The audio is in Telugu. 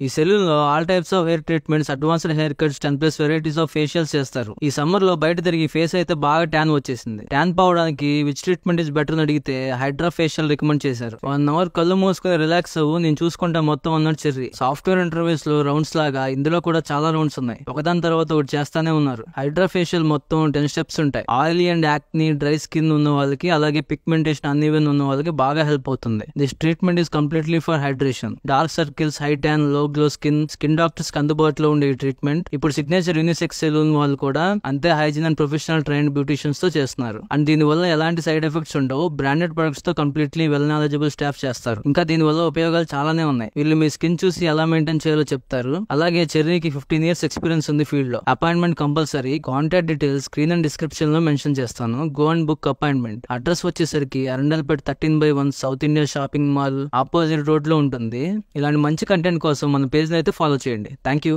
ఈ సెలూన్ లో all types of hair treatments, advanced hair cuts, 10+ varieties of facials చేస్తారు. ఈ సమ్మర్ లో బయట తిరిగి ఫేస్ అయితే బాగా ట్యాన్ వచ్చేసింది. ట్యాన్ పోవడానికి విచ్ ట్రీట్మెంట్ ఇస్ బెటర్ అని అడిగితే హైడ్రా ఫేషియల్ రికమెండ్ చేశారు. 1 hour కళ్ళు మూసుకుని రిలాక్స్ అవ్వు, నేను చూసుకుంటా మొత్తం అన్నట్టు చెర్రీ. సాఫ్ట్వేర్ ఇంటర్వ్యూస్ లో రౌండ్స్ లాగా ఇందులో కూడా చాలా రౌండ్స్ ఉన్నాయి. ఒకదాని తర్వాత ఒకటి చేస్తానే ఉన్నారు. హైడ్రా ఫేషియల్ మొత్తం 10 steps ఉంటాయి. Oily and acne, dry skin ఉన్న వాళ్ళకి, అలాగే పిగ్మెంటేషన్ అన్ఈవెన్ ఉన్న వాళ్ళకి బాగా హెల్ప్ అవుతుంది. This treatment is completely for hydration. Dark circles, high tan, లో గ్లో స్కిన్ డాక్టర్స్ కి అందుబాటులో ఉండే ఈ ట్రీట్మెంట్ ఇప్పుడు సిగ్నేచర్ యూనిసెక్స్ సెలూన్ వాళ్ళు కూడా అంతే hygiene and professional trained beauticians తో చేస్తున్నారు. అండ్ దీని వల్ల ఎలాంటి సైడ్ ఎఫెక్ట్స్ ఉండవు. బ్రాండెడ్ ప్రొడక్ట్స్ తో కంప్లీట్లీ వెల్ నాలెడ్జబుల్ స్టాఫ్ చేస్తారు. ఇంకా దీని వల్ల ఉపయోగాలు చాలానే ఉన్నాయి. వీళ్ళు మీ స్కిన్ చూసి ఎలా మెయింటైన్ చేయాలో చెప్తారు. అలాగే చెర్రీకి 15 years ఎక్స్పీరియన్స్ ఉంది ఫీల్డ్ లో. Appointment compulsory. Contact details screen and description లో మెన్షన్ చేస్తాను. Go and book appointment. Address వచ్చేసరికి Arundelpet 13/1 south India shopping mall opposite road లో ఉంటుంది. ఇలాంటి మంచి కంటెంట్ కోసం మన పేజ్ అయితే ఫాలో చేయండి. Thank you.